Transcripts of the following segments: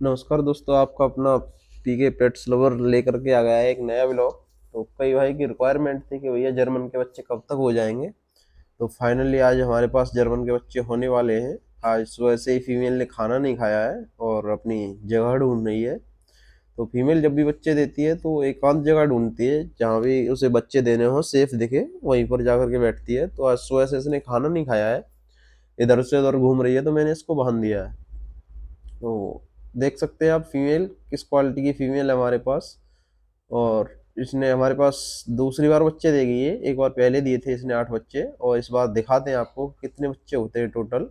नमस्कार दोस्तों, आपका अपना पीके पेट्स लवर लेकर के आ गया है एक नया ब्लॉग। तो कई भाई की रिक्वायरमेंट थी कि भैया जर्मन के बच्चे कब तक हो जाएंगे। तो फाइनली आज हमारे पास जर्मन के बच्चे होने वाले हैं। आज सुबह से ही फीमेल ने खाना नहीं खाया है और अपनी जगह ढूंढ रही है। तो फीमेल जब भी बच्चे देती है तो एकांत जगह ढूंढती है जहाँ भी उसे बच्चे देने हो, सेफ दिखे, वहीं पर जाकर के बैठती है। तो आज सुबह से इसने खाना नहीं खाया है, इधर से उधर घूम रही है, तो मैंने इसको बांध दिया है। तो देख सकते हैं आप फीमेल किस क्वालिटी की फीमेल है हमारे पास। और इसने हमारे पास दूसरी बार बच्चे देगी। ये एक बार पहले दिए थे इसने 8 बच्चे, और इस बार दिखाते हैं आपको कितने बच्चे होते हैं टोटल।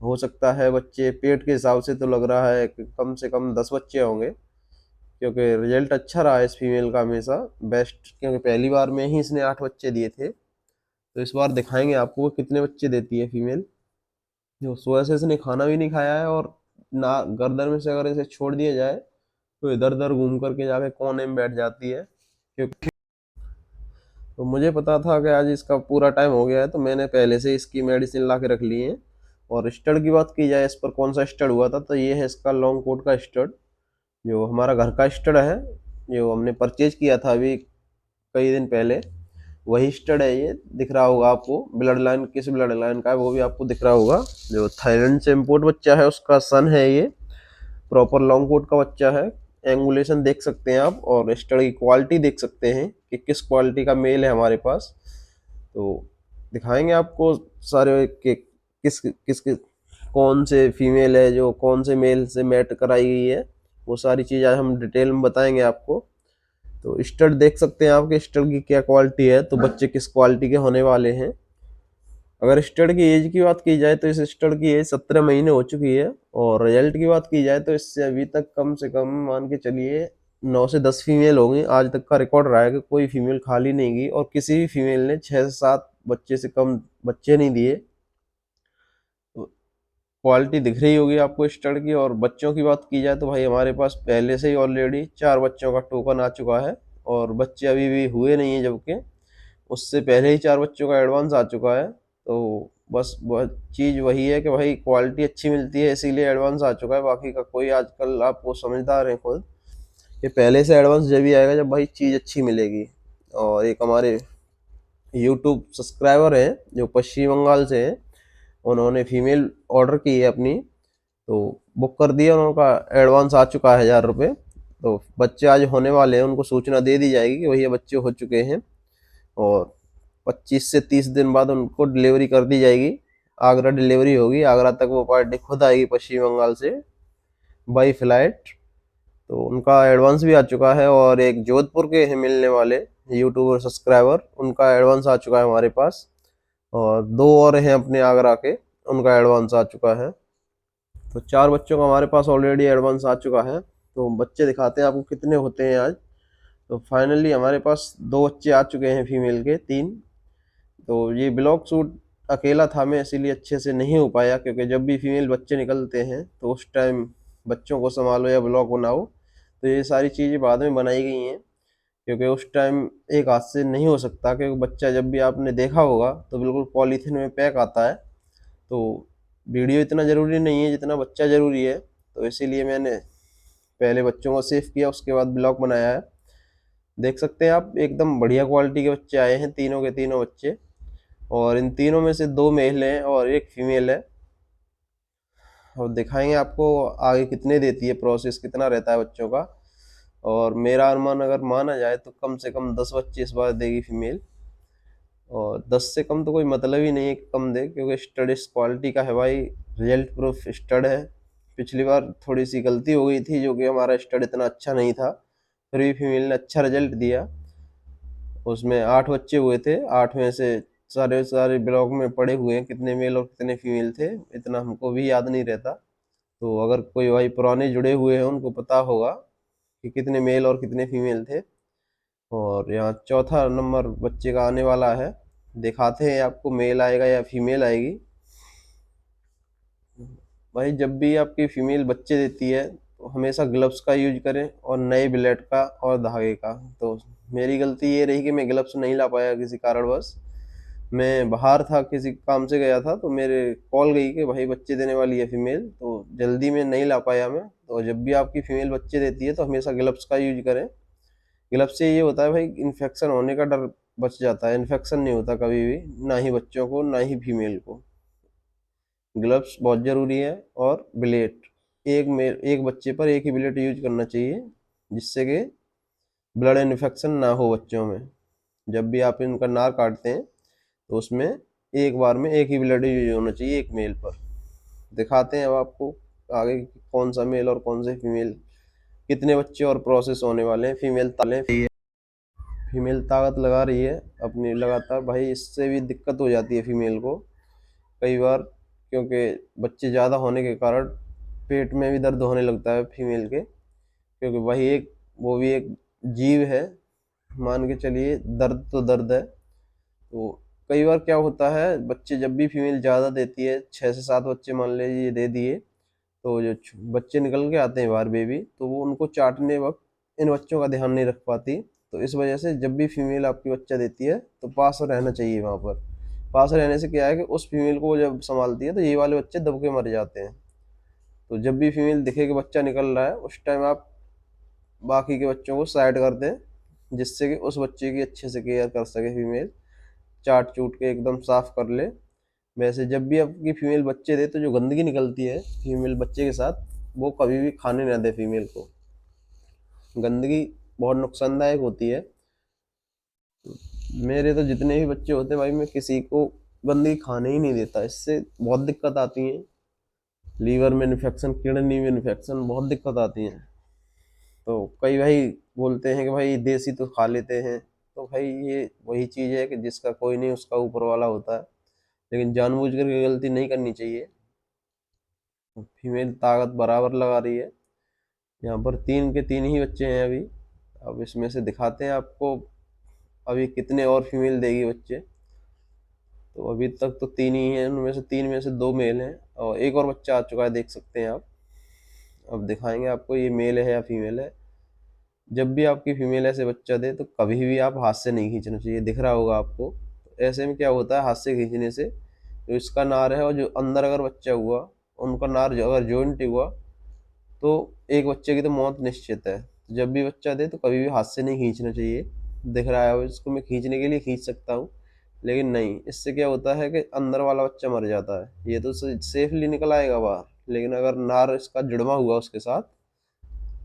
हो सकता है बच्चे पेट के हिसाब से तो लग रहा है कि कम से कम 10 बच्चे होंगे, क्योंकि रिजल्ट अच्छा रहा है इस फीमेल का हमेशा बेस्ट, क्योंकि पहली बार में ही इसने 8 बच्चे दिए थे। तो इस बार दिखाएंगे आपको कितने बच्चे देती है फीमेल। जो सुबह से इसने खाना भी नहीं खाया है, और ना गर्दन में से अगर इसे छोड़ दिया जाए तो इधर उधर घूम करके जाके कोने में बैठ जाती है। क्योंकि तो मुझे पता था कि आज इसका पूरा टाइम हो गया है, तो मैंने पहले से इसकी मेडिसिन ला के रख ली है। और स्टड की बात की जाए, इस पर कौन सा स्टड हुआ था, तो ये है इसका लॉन्ग कोट का स्टड, जो हमारा घर का स्टड है, जो हमने परचेज किया था अभी कई दिन पहले। वही स्टड है, ये दिख रहा होगा आपको। ब्लड लाइन किस ब्लड लाइन का है वो भी आपको दिख रहा होगा। जो थाईलैंड से इम्पोर्ट बच्चा है उसका सन है ये। प्रॉपर लॉन्ग कोट का बच्चा है। एंगुलेशन देख सकते हैं आप, और स्टड की क्वालिटी देख सकते हैं कि किस क्वालिटी का मेल है हमारे पास। तो दिखाएंगे आपको सारे कि किस कौन से फीमेल है जो कौन से मेल से मैट कराई गई है। वो सारी चीज़ आज हम डिटेल में बताएंगे आपको। तो स्टड देख सकते हैं आप कि स्टड की क्या क्वालिटी है, तो बच्चे किस क्वालिटी के होने वाले हैं। अगर स्टड की एज की बात की जाए तो इस स्टड की एज 17 महीने हो चुकी है। और रिजल्ट की बात की जाए तो इससे अभी तक कम से कम मान के चलिए 9 से 10 फीमेल होंगी। आज तक का रिकॉर्ड रहा है कि कोई फीमेल खाली नहीं गई, और किसी भी फीमेल ने 6 से 7 बच्चे से कम बच्चे नहीं दिए। क्वालिटी दिख रही होगी आपको स्टड की। और बच्चों की बात की जाए तो भाई हमारे पास पहले से ही ऑलरेडी 4 बच्चों का टोकन आ चुका है, और बच्चे अभी भी हुए नहीं है, जबकि उससे पहले ही 4 बच्चों का एडवांस आ चुका है। तो बस बहुत चीज़ वही है कि भाई क्वालिटी अच्छी मिलती है इसीलिए एडवांस आ चुका है। बाकी का कोई आजकल आपको समझदार है खुद कि पहले से एडवांस जब भी आएगा जब भाई चीज़ अच्छी मिलेगी। और एक हमारे यूट्यूब सब्सक्राइबर हैं जो पश्चिम बंगाल से हैं, उन्होंने फीमेल ऑर्डर की है अपनी, तो बुक कर दिया, और उनका एडवांस आ चुका है 1000 रुपये। तो बच्चे आज होने वाले हैं, उनको सूचना दे दी जाएगी कि भैया बच्चे हो चुके हैं। और 25 से 30 दिन बाद उनको डिलीवरी कर दी जाएगी। आगरा डिलीवरी होगी, आगरा तक वो पार्टी खुद आएगी पश्चिम बंगाल से बाई फ्लाइट। तो उनका एडवांस भी आ चुका है। और एक जोधपुर के हैं मिलने वाले यूट्यूबर सब्सक्राइबर, उनका एडवांस आ चुका है हमारे पास। और दो और हैं अपने आगरा के, उनका एडवांस आ चुका है। तो 4 बच्चों का हमारे पास ऑलरेडी एडवांस आ चुका है। तो बच्चे दिखाते हैं आपको कितने होते हैं आज। तो फाइनली हमारे पास 2 बच्चे आ चुके हैं फीमेल के, 3। तो ये ब्लॉग शूट अकेला था मैं, इसीलिए अच्छे से नहीं हो पाया, क्योंकि जब भी फीमेल बच्चे निकलते हैं तो उस टाइम बच्चों को संभालो या ब्लॉग बनाओ, तो ये सारी चीज़ें बाद में बनाई गई हैं। क्योंकि उस टाइम एक हाथ से नहीं हो सकता, क्योंकि बच्चा जब भी आपने देखा होगा तो बिल्कुल पॉलीथीन में पैक आता है। तो वीडियो इतना ज़रूरी नहीं है जितना बच्चा ज़रूरी है। तो इसीलिए मैंने पहले बच्चों को सेव किया, उसके बाद ब्लॉग बनाया है। देख सकते हैं आप एकदम बढ़िया क्वालिटी के बच्चे आए हैं, तीनों के तीनों बच्चे। और इन तीनों में से 2 मेल हैं और एक फीमेल है। और दिखाएंगे आपको आगे कितने देती है, प्रोसेस कितना रहता है बच्चों का। और मेरा अनुमान अगर माना जाए तो कम से कम 10 बच्चे इस बार देगी फीमेल। और 10 से कम तो कोई मतलब ही नहीं है कि कम दे, क्योंकि स्टड इस क्वालिटी का है भाई, रिजल्ट प्रूफ स्टड है। पिछली बार थोड़ी सी गलती हो गई थी, जो कि हमारा स्टड इतना अच्छा नहीं था, फिर भी फीमेल ने अच्छा रिजल्ट दिया। उसमें 8 बच्चे हुए थे, 8 में से सारे सारे ब्लॉग में पड़े हुए हैं कितने मेल और कितने फीमेल थे, इतना हमको भी याद नहीं रहता। तो अगर कोई भाई पुराने जुड़े हुए हैं उनको पता होगा कि कितने मेल और कितने फीमेल थे। और यहाँ चौथा नंबर बच्चे का आने वाला है, दिखाते हैं आपको मेल आएगा या फीमेल आएगी। भाई जब भी आपकी फीमेल बच्चे देती है तो हमेशा ग्लव्स का यूज करें, और नए ब्लेड का और धागे का। तो मेरी गलती ये रही कि मैं ग्लव्स नहीं ला पाया किसी कारणवश। मैं बाहर था, किसी काम से गया था, तो मेरे कॉल गई कि भाई बच्चे देने वाली है फीमेल, तो जल्दी में नहीं ला पाया मैं। तो जब भी आपकी फीमेल बच्चे देती है तो हमेशा ग्लव्स का यूज करें। ग्लव्स से ये होता है भाई, इन्फेक्शन होने का डर बच जाता है। इन्फेक्शन नहीं होता कभी भी, ना ही बच्चों को ना ही फीमेल को। ग्लव्स बहुत ज़रूरी है। और ब्लेड, एक बच्चे पर एक ही ब्लेड यूज करना चाहिए, जिससे कि ब्लड इन्फेक्शन ना हो बच्चों में। जब भी आप इनका नार काटते हैं तो उसमें एक बार में एक ही ब्लड यूज होना चाहिए एक मेल पर। दिखाते हैं अब आपको आगे कि कौन सा मेल और कौन से फीमेल, कितने बच्चे और प्रोसेस होने वाले हैं। फीमेल ताकत लगा रही है अपनी लगातार भाई, इससे भी दिक्कत हो जाती है फीमेल को कई बार, क्योंकि बच्चे ज़्यादा होने के कारण पेट में भी दर्द होने लगता है फीमेल के, क्योंकि वही एक, वो भी एक जीव है, मान के चलिए। दर्द तो दर्द है। तो कई बार क्या होता है, बच्चे जब भी फीमेल ज़्यादा देती है, 6 से 7 बच्चे मान लीजिए दे दिए, तो जो बच्चे निकल के आते हैं बाहर बेबी, तो वो उनको चाटने वक्त इन बच्चों का ध्यान नहीं रख पाती। तो इस वजह से जब भी फीमेल आपकी बच्चा देती है तो पास रहना चाहिए वहाँ पर। पास रहने से क्या है कि उस फीमेल को वो जब संभालती है तो ये वाले बच्चे दब के मर जाते हैं। तो जब भी फीमेल दिखे कि बच्चा निकल रहा है, उस टाइम आप बाकी के बच्चों को साइड कर दें, जिससे कि उस बच्चे की अच्छे से केयर कर सके फीमेल, चाट चूट के एकदम साफ कर ले। वैसे जब भी आपकी फीमेल बच्चे दे तो जो गंदगी निकलती है फीमेल बच्चे के साथ, वो कभी भी खाने ना दे फीमेल को। गंदगी बहुत नुकसानदायक होती है। मेरे तो जितने भी बच्चे होते हैं भाई, मैं किसी को गंदगी खाने ही नहीं देता, इससे बहुत दिक्कत आती है। लीवर में इन्फेक्शन, किडनी में इन्फेक्शन, बहुत दिक्कत आती है। तो कई भाई बोलते हैं कि भाई देसी तो खा लेते हैं, तो भाई ये वही चीज़ है कि जिसका कोई नहीं उसका ऊपर वाला होता है। लेकिन जानबूझ करके गलती नहीं करनी चाहिए। फीमेल ताकत बराबर लगा रही है। यहाँ पर 3 के 3 ही बच्चे हैं अभी। अब इसमें से दिखाते हैं आपको अभी कितने और फीमेल देगी बच्चे। तो अभी तक तो 3 ही हैं, उनमें से 3 में से 2 मेल हैं और एक और बच्चा आ चुका है, देख सकते हैं आप। अब दिखाएंगे आपको ये मेल है या फीमेल है। जब भी आपकी फीमेल ऐसे बच्चा दे तो कभी भी आप हाथ से नहीं खींचना चाहिए, दिख रहा होगा आपको। तो ऐसे में क्या होता है, हाथ से खींचने से जो इसका नार है और जो अंदर अगर बच्चा हुआ, उनका नार जो अगर जॉइंट हुआ तो एक बच्चे की तो मौत निश्चित है। तो जब भी बच्चा दे तो कभी भी हाथ से नहीं खींचना चाहिए। दिख रहा है, अब इसको मैं खींचने के लिए खींच सकता हूँ, लेकिन नहीं, इससे क्या होता है कि अंदर वाला बच्चा मर जाता है। ये तो सेफली निकल आएगा बाहर, लेकिन अगर नार इसका जुड़वा हुआ उसके साथ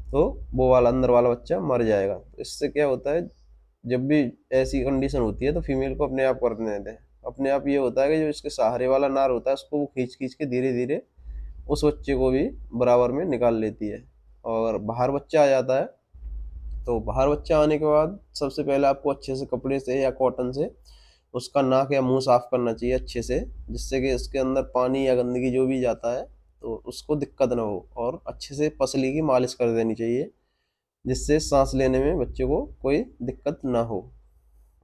तो वो वाला अंदर वाला बच्चा मर जाएगा। तो इससे क्या होता है, जब भी ऐसी कंडीशन होती है तो फीमेल को अपने आप करने दें। अपने आप ये होता है कि जो इसके सहारे वाला नार होता है उसको वो खींच खींच के धीरे धीरे उस बच्चे को भी बराबर में निकाल लेती है। और बाहर बच्चा आ जाता है, तो बाहर बच्चा आने के बाद सबसे पहले आपको अच्छे से कपड़े से या कॉटन से उसका नाक या मुंह साफ करना चाहिए अच्छे से, जिससे कि इसके अंदर पानी या गंदगी जो भी जाता है तो उसको दिक्कत ना हो। और अच्छे से पसली की मालिश कर देनी चाहिए, जिससे सांस लेने में बच्चे को कोई दिक्कत ना हो।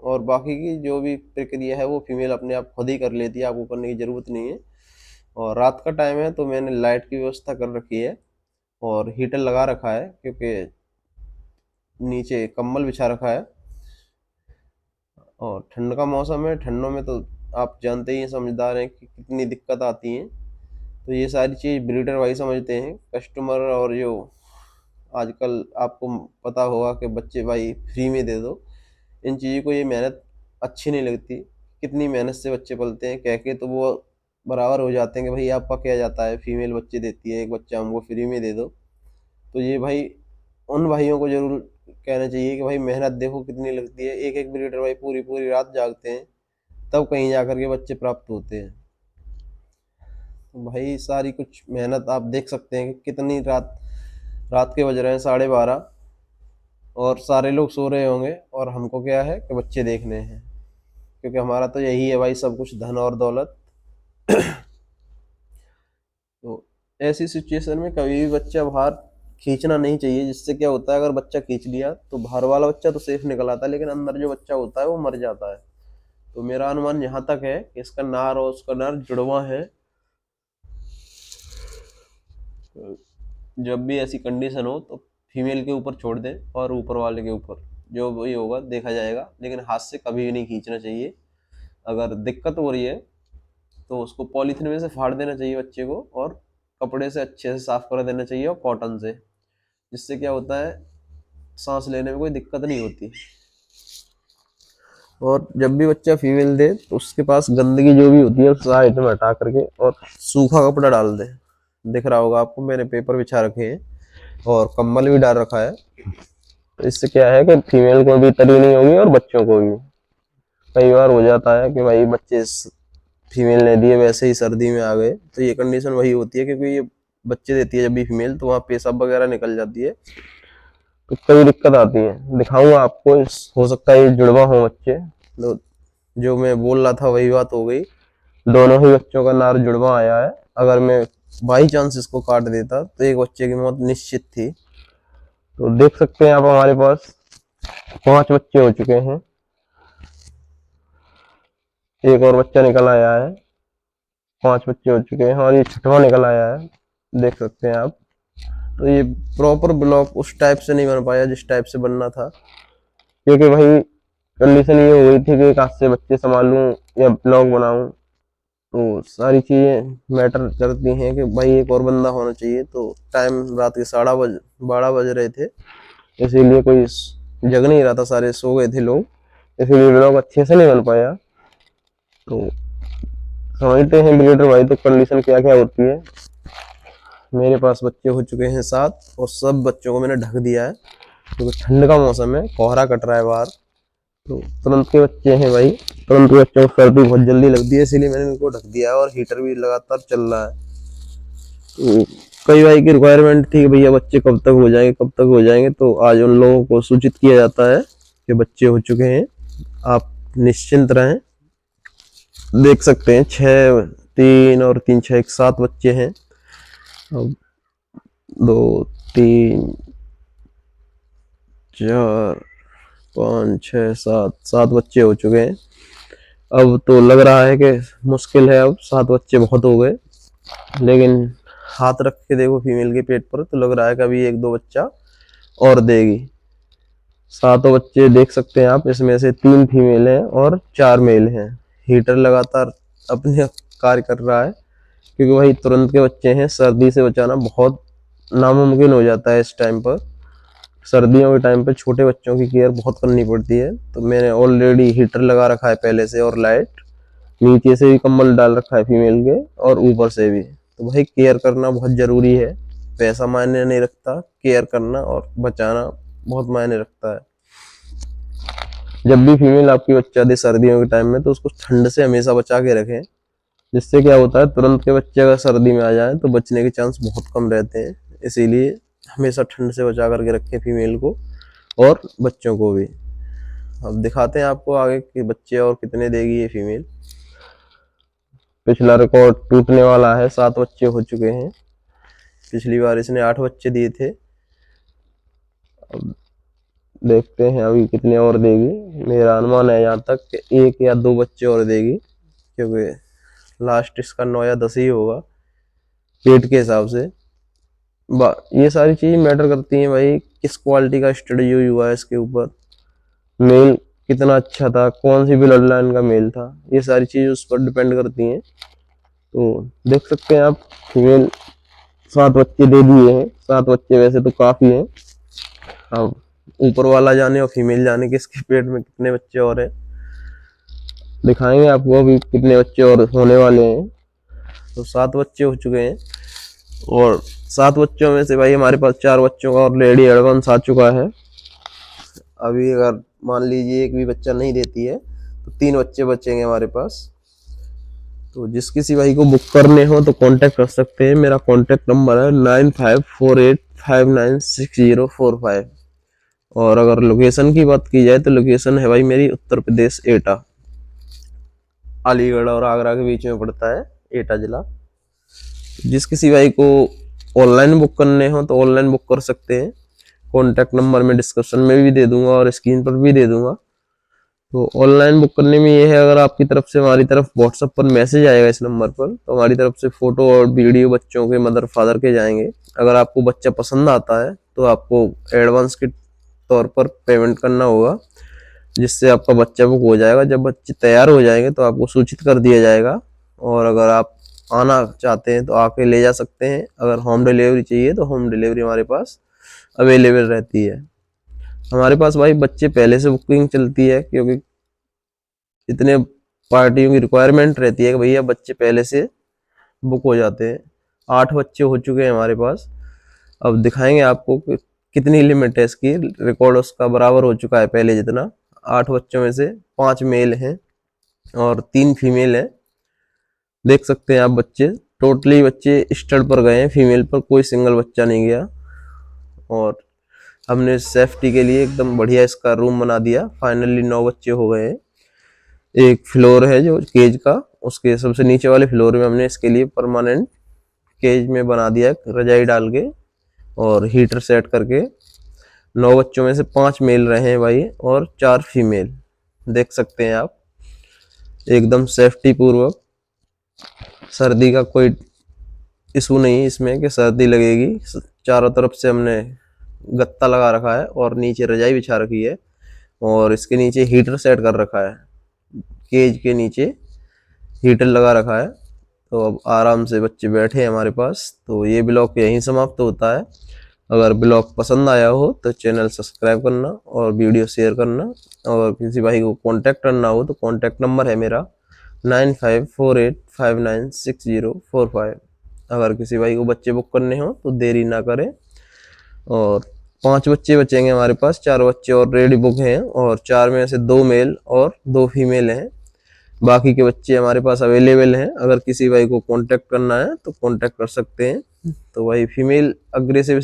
और बाकी की जो भी प्रक्रिया है वो फीमेल अपने आप खुद ही कर लेती है, आपको करने की ज़रूरत नहीं है। और रात का टाइम है तो मैंने लाइट की व्यवस्था कर रखी है और हीटर लगा रखा है, क्योंकि नीचे कंबल बिछा रखा है। और ठंड का मौसम है, ठंडों में तो आप जानते ही हैं, समझदार हैं कि कितनी दिक्कत आती है। तो ये सारी चीज़ ब्रीडर भाई समझते हैं, कस्टमर। और जो आजकल आपको पता होगा कि बच्चे भाई फ्री में दे दो, इन चीज़ों को ये मेहनत अच्छी नहीं लगती। कितनी मेहनत से बच्चे पलते हैं, कह के तो वो बराबर हो जाते हैं कि भाई आपका क्या जाता है, फीमेल बच्चे देती है, एक बच्चा हमको फ्री में दे दो। तो ये भाई उन भाइयों को ज़रूर कहना चाहिए कि भाई मेहनत देखो कितनी लगती है। एक एक ब्रीडर भाई पूरी पूरी रात जागते हैं, तब कहीं जाकर के बच्चे प्राप्त होते हैं। तो भाई सारी कुछ मेहनत आप देख सकते हैं कि कितनी रात, रात के बज रहे हैं 12:30 और सारे लोग सो रहे होंगे, और हमको क्या है कि बच्चे देखने हैं, क्योंकि हमारा तो यही है भाई सब कुछ, धन और दौलत। तो ऐसी सिचुएशन में कभी भी बच्चा बाहर खींचना नहीं चाहिए, जिससे क्या होता है, अगर बच्चा खींच लिया तो बाहर वाला बच्चा तो सेफ निकल आता है, लेकिन अंदर जो बच्चा होता है वो मर जाता है। तो मेरा अनुमान यहाँ तक है कि इसका नार और उसका नार जुड़वा है। तो जब भी ऐसी कंडीशन हो तो फीमेल के ऊपर छोड़ दें और ऊपर वाले के ऊपर जो भी होगा देखा जाएगा, लेकिन हाथ से कभी भी नहीं खींचना चाहिए। अगर दिक्कत हो रही है तो उसको पॉलीथीन में से फाड़ देना चाहिए बच्चे को, और कपड़े से अच्छे से साफ कर देना चाहिए, और कॉटन से, जिससे क्या होता है सांस लेने में कोई दिक्कत नहीं होती। और जब भी बच्चा फीमेल दे तो उसके पास गंदगी जो भी होती है उस साइड में हटा करके और सूखा कपड़ा डाल दे। दिख रहा होगा आपको, मैंने पेपर बिछा रखे हैं और कंबल भी डाल रखा है। तो इससे क्या है कि फीमेल को भी तरी नहीं होगी और बच्चों को भी। कई बार हो जाता है कि भाई बच्चे फीमेल ने दिए वैसे ही सर्दी में आ गए, तो ये कंडीशन वही होती है क्योंकि ये बच्चे देती है जब भी फीमेल, तो वहाँ पेशाब वगैरह निकल जाती है, तो कई दिक्कत आती है। दिखाऊंगा आपको, हो सकता है ये जुड़वा हो बच्चे। तो जो मैं बोल रहा था वही बात हो गई, दोनों ही बच्चों का नार जुड़वा आया है। अगर मैं बाई चांस इसको काट देता तो एक बच्चे की मौत निश्चित थी। तो देख सकते हैं आप, हमारे पास 5 बच्चे हो चुके हैं, एक और बच्चा निकल आया है, 5 बच्चे हो चुके हैं और ये 6वां निकल आया है, देख सकते हैं आप। तो ये प्रॉपर ब्लॉक उस टाइप से नहीं बन पाया जिस टाइप से बनना था, क्योंकि भाई कंडीशन ये हो गई थी कि कहाँ से बच्चे संभालूं या ब्लॉग बनाऊं। तो सारी चीजें मैटर करती हैं कि भाई एक और बंदा होना चाहिए। तो टाइम रात के 12:30 बज रहे थे, इसीलिए कोई जग नहीं रहा था, सारे सो गए थे लोग, इसीलिए ब्लॉग अच्छे से नहीं बन पाया। तो समझते हैं ब्रीडर भाई तो कंडीशन क्या क्या होती है। मेरे पास बच्चे हो चुके हैं 7 और सब बच्चों को मैंने ढक दिया है, क्योंकि ठंड का मौसम है, कोहरा कट रहा है बाहर। तो तुरंत के बच्चे हैं भाई, तुरंत के बच्चों को सर्दी बहुत जल्दी लगती है, इसीलिए मैंने इनको ढक दिया है और हीटर भी लगातार चल रहा है। तो कई भाई की रिक्वायरमेंट थी कि भैया बच्चे कब तक हो जाएंगे, कब तक हो जाएंगे, तो आज उन लोगों को सूचित किया जाता है कि बच्चे हो चुके हैं, आप निश्चिंत रहें। देख सकते हैं 6, 3 और 3, 6, 7 बच्चे हैं। अब 2, 3, 4, 5, 6, 7 बच्चे हो चुके हैं। अब तो लग रहा है कि मुश्किल है, अब 7 बच्चे बहुत हो गए, लेकिन हाथ रख के देखो फीमेल के पेट पर तो लग रहा है कि अभी 1-2 बच्चा और देगी। 7 बच्चे देख सकते हैं आप, इसमें से 3 फीमेल हैं और 4 मेल हैं। हीटर लगातार अपने कार्य कर रहा है, क्योंकि वही तुरंत के बच्चे हैं, सर्दी से बचाना बहुत नामुमकिन हो जाता है इस टाइम पर। सर्दियों के टाइम पे छोटे बच्चों की केयर बहुत करनी पड़ती है। तो मैंने ऑलरेडी हीटर लगा रखा है पहले से, और लाइट नीचे से भी कंबल डाल रखा है फीमेल के, और ऊपर से भी। तो भाई केयर करना बहुत जरूरी है, पैसा मायने नहीं रखता, केयर करना और बचाना बहुत मायने रखता है। जब भी फीमेल आपकी बच्चा दे सर्दियों के टाइम में, तो उसको ठंड से हमेशा बचा के रखें, जिससे क्या होता है तुरंत के बच्चे अगर सर्दी में आ जाए तो बचने के चांस बहुत कम रहते हैं। इसीलिए हमेशा ठंड से बचा करके रखें फीमेल को और बच्चों को भी। अब दिखाते हैं आपको आगे कि बच्चे और कितने देगी ये फीमेल। पिछला रिकॉर्ड टूटने वाला है, 7 बच्चे हो चुके हैं, पिछली बार इसने 8 बच्चे दिए थे। अब देखते हैं अभी कितने और देगी। मेरा अनुमान है यहाँ तक कि 1 या 2 बच्चे और देगी, क्योंकि लास्ट इसका 9 या 10 ही होगा पेट के हिसाब से। ये सारी चीज मैटर करती हैं भाई, किस क्वालिटी का स्टडी जो हुआ है इसके ऊपर, मेल कितना अच्छा था, कौन सी ब्लड लाइन का मेल था, ये सारी चीज उस पर डिपेंड करती हैं। तो देख सकते हैं आप, फीमेल 7 बच्चे दे दिए हैं। 7 बच्चे वैसे तो काफी हैं, अब ऊपर वाला जाने और फीमेल जाने कि इसके पेट में कितने बच्चे और हैं। दिखाएंगे आपको अभी कितने बच्चे और होने वाले हैं। तो 7 बच्चे हो चुके हैं, और 7 बच्चों में से भाई हमारे पास 4 बच्चों का ऑलरेडी एडवांस आ चुका है। अभी अगर मान लीजिए एक भी बच्चा नहीं देती है तो 3 बच्चे बचेंगे हमारे पास। तो जिस किसी भाई को बुक करने हो तो कांटेक्ट कर सकते हैं, मेरा कांटेक्ट नंबर है 9548596045। और अगर लोकेशन की बात की जाए तो लोकेशन है भाई मेरी उत्तर प्रदेश, एटा, अलीगढ़ और आगरा के बीच में पड़ता है एटा जिला। जिस किसी भाई को ऑनलाइन बुक करने हो तो ऑनलाइन बुक कर सकते हैं, कॉन्टैक्ट नंबर में डिस्क्रिप्शन में भी दे दूंगा और स्क्रीन पर भी दे दूंगा। तो ऑनलाइन बुक करने में ये है, अगर आपकी तरफ से हमारी तरफ व्हाट्सएप पर मैसेज आएगा इस नंबर पर, तो हमारी तरफ से फोटो और वीडियो बच्चों के मदर फादर के जाएंगे। अगर आपको बच्चा पसंद आता है तो आपको एडवांस के तौर पर पेमेंट करना होगा, जिससे आपका बच्चा बुक हो जाएगा। जब बच्चे तैयार हो जाएंगे तो आपको सूचित कर दिया जाएगा, और अगर आप आना चाहते हैं तो आके ले जा सकते हैं। अगर होम डिलीवरी चाहिए तो होम डिलीवरी हमारे पास अवेलेबल रहती है। हमारे पास भाई बच्चे पहले से बुकिंग चलती है, क्योंकि इतने पार्टियों की रिक्वायरमेंट रहती है कि भैया बच्चे पहले से बुक हो जाते हैं। 8 बच्चे हो चुके हैं हमारे पास। अब दिखाएंगे आपको कि कितनी लिमिट है इसकी। रिकॉर्ड उसका बराबर हो चुका है पहले जितना। 8 बच्चों में से 5 मेल हैं और 3 फीमेल हैं। देख सकते हैं आप बच्चे, टोटली बच्चे स्टड पर गए हैं, फीमेल पर कोई सिंगल बच्चा नहीं गया। और हमने सेफ्टी के लिए एकदम बढ़िया इसका रूम बना दिया। फाइनली 9 बच्चे हो गए हैं। एक फ्लोर है जो केज का, उसके सबसे नीचे वाले फ्लोर में हमने इसके लिए परमानेंट केज में बना दिया, रजाई डाल के और हीटर सेट करके। 9 बच्चों में से 5 मेल रहे हैं भाई और 4 फीमेल। देख सकते हैं आप, एकदम सेफ्टी पूर्वक। सर्दी का कोई इशू नहीं इसमें कि सर्दी लगेगी। चारों तरफ से हमने गत्ता लगा रखा है और नीचे रजाई बिछा रखी है, और इसके नीचे हीटर सेट कर रखा है। केज के नीचे हीटर लगा रखा है। तो अब आराम से बच्चे बैठे हैं हमारे पास। तो ये ब्लॉग यहीं समाप्त होता है। अगर ब्लॉग पसंद आया हो तो चैनल सब्सक्राइब करना और वीडियो शेयर करना। और किसी भाई को कांटेक्ट करना हो तो कांटेक्ट नंबर है मेरा 9548596045। अगर किसी भाई को बच्चे बुक करने हो तो देरी ना करें। और 5 बच्चे बचेंगे हमारे पास। 4 बच्चे ऑलरेडी बुक हैं और 4 में से 2 मेल और 2 फीमेल हैं। बाकी के बच्चे हमारे पास अवेलेबल हैं। अगर किसी भाई को कांटेक्ट करना है तो कांटेक्ट कर सकते हैं। तो भाई फीमेल अग्रेसिव